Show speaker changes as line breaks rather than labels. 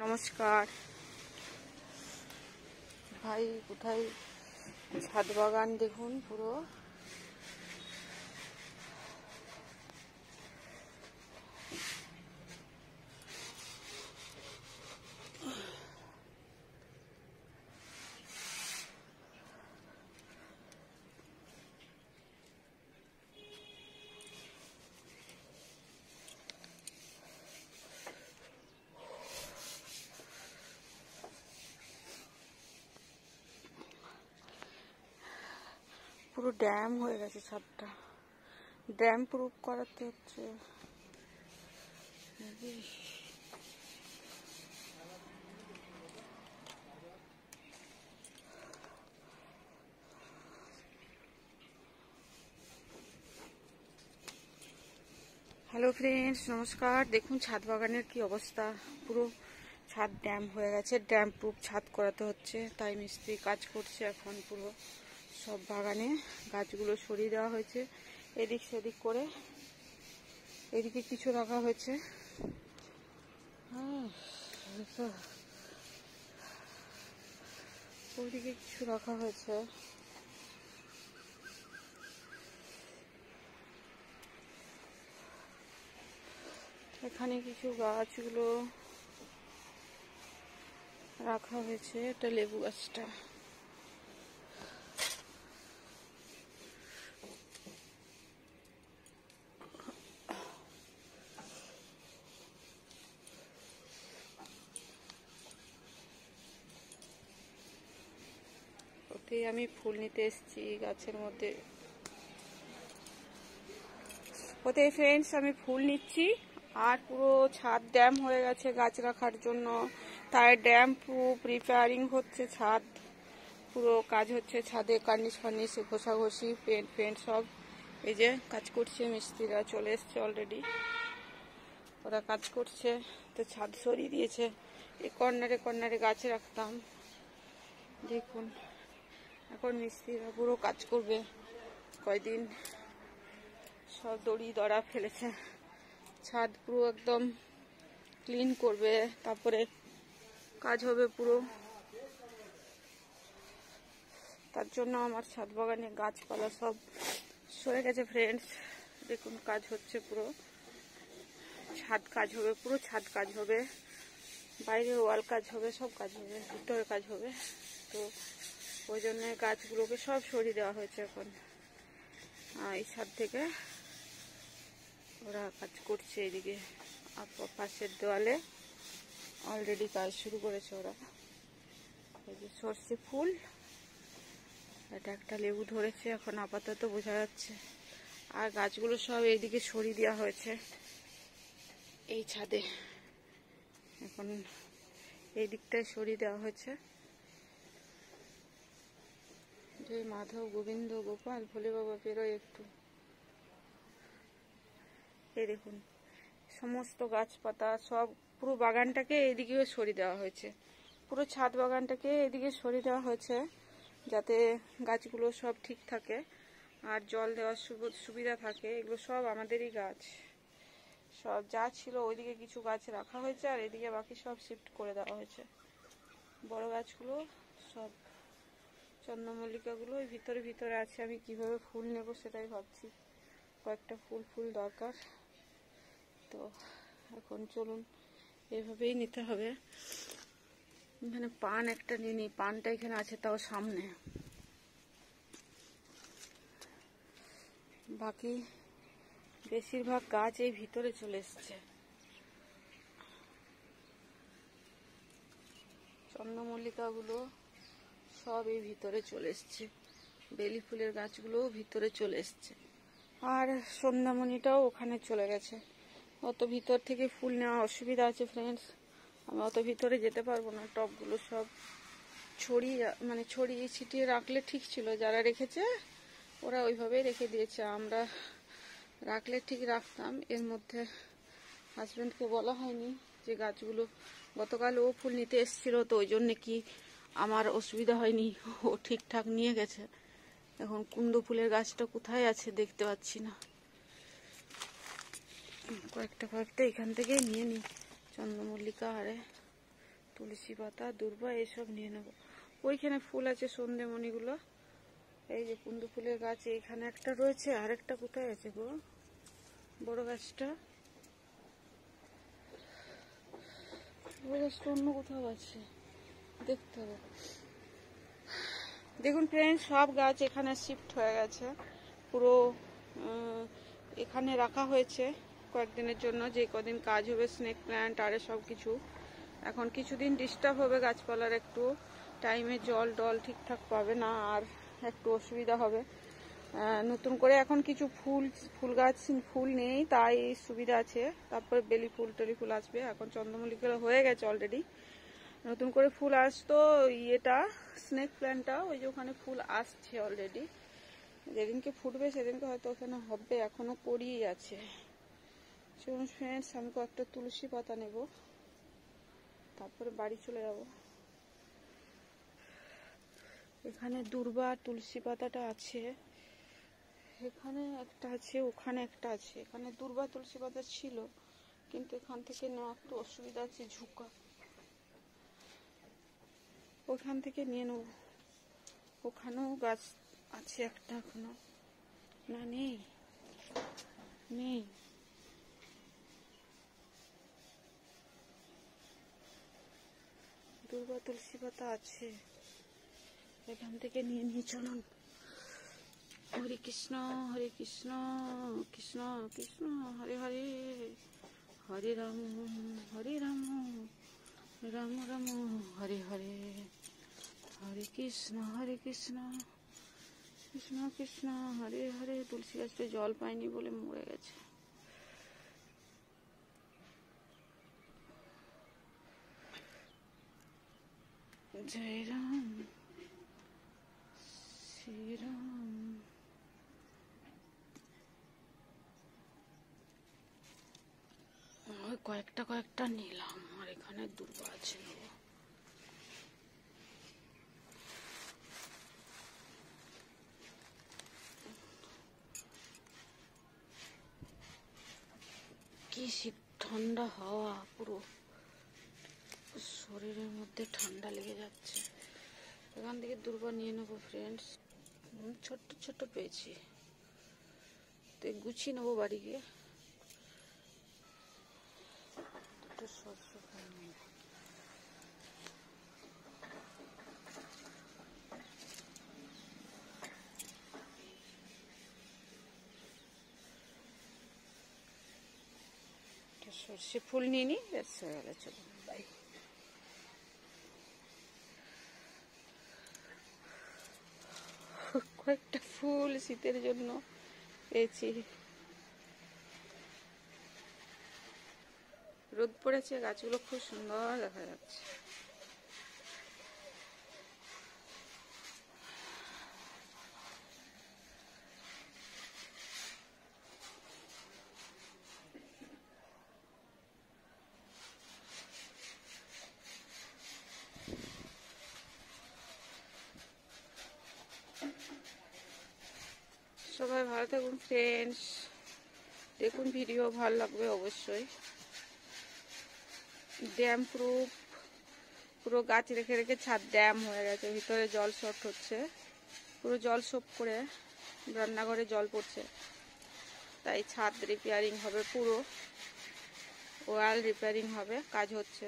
নমস্কার ভাই, কোথায় ছাদ বাগান দেখুন পুরো। পুরো ড্যাম হয়ে গেছে ছাদটা, ড্যাম প্রুফ করাতে হচ্ছে। হ্যালো ফ্রেন্ডস, নমস্কার। দেখুন ছাদ বাগানের কি অবস্থা, পুরো ছাদ ড্যাম হয়ে গেছে। ড্যাম প্রুফ ছাদ করাতে হচ্ছে, তাই মিস্ত্রি কাজ করছে এখন। পুরো সব বাগানে গাছগুলো সরিয়ে দেওয়া হয়েছে, এদিক সেদিক করে। এদিকে কিছু রাখা হয়েছে, ওইদিকে কিছু রাখা হয়েছে। এখানে কিছু গাছগুলো রাখা হয়েছে। এটা লেবু গাছটা, ওতেই আমি ফুল নিতে এসেছি গাছের মধ্যে। ওতে ফ্রেন্ডস আমি ফুল নিচ্ছি। আর পুরো ছাদ ড্যাম হয়ে গেছে গাছ রাখার জন্য, তাই ড্যাম প্রুফ রিপেয়ারিং হচ্ছে। ছাদ পুরো কাজ হচ্ছে, ছাদে কার্নিশ ফার্নিশ ঘষাঘষি, পেন্ট ফেন্ট সব। এই যে কাজ করছে, মিস্ত্রিরা চলে এসছে অলরেডি, ওরা কাজ করছে। তো ছাদ সরিয়ে দিয়েছে। এই কর্নারে কর্নারে গাছ রাখতাম, দেখুন এখন মিস্ত্রিরা পুরো কাজ করবে কয়দিন। সব দড়ি দড়া ফেলেছে, ছাদ পুরো একদম ক্লিন করবে, তারপরে কাজ হবে পুরো। তার জন্য আমার ছাদ বাগানে গাছপালা সব সরে গেছে ফ্রেন্ডস। দেখুন কাজ হচ্ছে, পুরো ছাদ কাজ হবে, পুরো ছাদ কাজ হবে, বাইরের ওয়াল কাজ হবে, সব কাজ হবে, ভিতরে কাজ হবে। তো ওই জন্য গাছগুলোকে সব সরিয়ে দেওয়া হয়েছে এখন। এই ছাদ থেকে ওরা কাজ করছে এদিকে, পাশের দেওয়ালে অলরেডি কাজ শুরু করেছে ওরা। এই যে সর্ষে ফুল, এটা একটা লেবু ধরেছে এখন আপাতত বোঝা যাচ্ছে। আর গাছগুলো সব এইদিকে সরিয়ে দেওয়া হয়েছে এই ছাদে, এখন এই দিকটায় সরিয়ে দেওয়া হয়েছে। জয় মাধব গোবিন্দ গোপাল ভোলে বাবা বেরোয় একটু। এই দেখুন সমস্ত গাছপাতা সব পুরো বাগানটাকে এইদিকে সরিয়ে দেওয়া হয়েছে, পুরো ছাদ বাগানটাকে এদিকে সরিয়ে দেওয়া হয়েছে, যাতে গাছগুলো সব ঠিক থাকে আর জল দেওয়ার সুবিধা থাকে। এগুলো সব আমাদেরই গাছ, সব যা ছিল ওইদিকে কিছু গাছ রাখা হয়েছে, আর এদিকে বাকি সব শিফট করে দেওয়া হয়েছে। বড় গাছগুলো সব, চন্দ্রমল্লিকাগুলো ওই ভিতরে ভিতরে আছে। আমি কিভাবে ফুল নেব সেটাই ভাবছি, কয়েকটা ফুল দরকার। তো এখন চলুন এভাবেই নিতে হবে। এখানে পান একটা নিয়ে নিই, পানটা এখানে আছে তাও সামনে। বাকি বেশিরভাগ গাছ এই ভিতরে চলে এসছে। চন্দ্রমল্লিকাগুলো সব এই ভিতরে চলে এসছে, বেলি ফুলের গাছগুলোও ভিতরে চলে এসছে, আর সন্ধ্যামণিটাও ওখানে চলে গেছে। অত ভিতর থেকে ফুল নেওয়া অসুবিধা আছে ফ্রেন্ডস, আমি অত ভিতরে যেতে পারবো না। টবগুলো সব ছড়িয়ে ছিটিয়ে রাখলে ঠিক ছিল, যারা রেখেছে ওরা ওইভাবেই রেখে দিয়েছে। আমরা রাখলে ঠিক রাখতাম। এর মধ্যে হাজব্যান্ডকে বলা হয়নি যে গাছগুলো, গতকাল ও ফুল নিতে এসেছিল, তো ওই জন্য কি আমার অসুবিধা হয়নি, ও ঠিকঠাক নিয়ে গেছে। এখন কুন্দ ফুলের গাছটা কোথায় আছে দেখতে পাচ্ছি না। কয়েকটা এখান থেকেই নিয়ে নিই, চন্দ্রমল্লিকা আরে তুলসী পাতা, দূর্বা এসব নিয়ে নেব। ওইখানে ফুল আছে সন্ধ্যেমণিগুলো, এই যে কুন্দু ফুলের গাছ এইখানে একটা রয়েছে, আরেকটা কোথায় আছে গো বড় গাছটা? বড় গাছটা অন্য কোথাও আছে, দেখতে হবে। দেখুন ফ্রেন্ড, সব গাছ এখানে শিফট হয়ে গেছে পুরো, এখানে রাখা হয়েছে কয়েকদিনের জন্য, যে কদিন কাজ হবে স্নেক প্ল্যান্ট আর সব কিছু। এখন কিছুদিন ডিস্টার্ব হবে গাছপালার, একটু টাইমে জল টল ঠিকঠাক পাবে না, আর একটু অসুবিধা হবে। নতুন করে এখন কিছু ফুল গাছ ফুল নেই, তাই সুবিধা আছে। তারপরে বেলি ফুল টলি ফুল আসবে, এখন চন্দ্রমল্লিকা হয়ে গেছে অলরেডি। নতুন করে ফুল আসতো ইয়েটা স্নেক প্ল্যান্টটা, ওই যে ওখানে ফুল আসছে অলরেডি, যেদিনকে ফুটবে সেদিনকে হয়তো ওখানে হবে, এখনো করিয়ে আছে। চলুন ফ্রেন্ডস, আমি কয়েকটা তুলসী পাতা নেব, তারপরে বাড়ি চলে যাব। এখানে দূর্বা তুলসী পাতাটা আছে, এখানে একটা আছে, ওখানে একটা আছে। এখানে দূর্বা তুলসী পাতা ছিল, কিন্তু এখান থেকে নেওয়া একটু অসুবিধা আছে, ঝুঁকা, ওখান থেকে নিয়ে নেব। ওখানেও গাছ আছে একটা, এখনো না নেই, নেই। দূর্বা তুলসী পাতা আছে, এখান থেকে নিয়ে চলুন। হরে কৃষ্ণ কৃষ্ণ কৃষ্ণ হরে হরে, হরে রাম রাম রাম হরে হরে, হরে কৃষ্ণ কৃষ্ণ কৃষ্ণ হরে হরে। তুলসী গাছটা জল পায়নি বলে মরে গেছে। জয় রাম শ্রীরাম। কয়েকটা নিলাম, আর এখানে দূর্বা আছে নেব। কি শীত, ঠান্ডা হাওয়া, পুরো শরীরের মধ্যে ঠান্ডা লেগে যাচ্ছে। এখান থেকে দূর্বা নিয়ে নেবো ফ্রেন্ডস, ছোট্ট ছোট্ট পেয়েছি, তো গুছিয়ে নেবো বাড়ি গিয়ে। সর্ষে ফুল নিয়ে নি, ব্যাস হয়ে গেল। চলুন বাই। কয়েকটা ফুল শীতের জন্য পেয়েছি। রোদ পড়েছে, গাছগুলো খুব সুন্দর দেখা যাচ্ছে। সবাই ভালো থাকুন ফ্রেন্ডস, দেখুন ভিডিও ভালো লাগবে অবশ্যই। ড্যাম প্রুফ, পুরো গাছ রেখে রেখে ছাদ ড্যাম হয়ে গেছে, ভিতরে জল শর্ট হচ্ছে, পুরো জল সোপ করে রান্নাঘরে জল পড়ছে, তাই ছাদ রিপেয়ারিং হবে, পুরো ওয়াল রিপেয়ারিং হবে, কাজ হচ্ছে।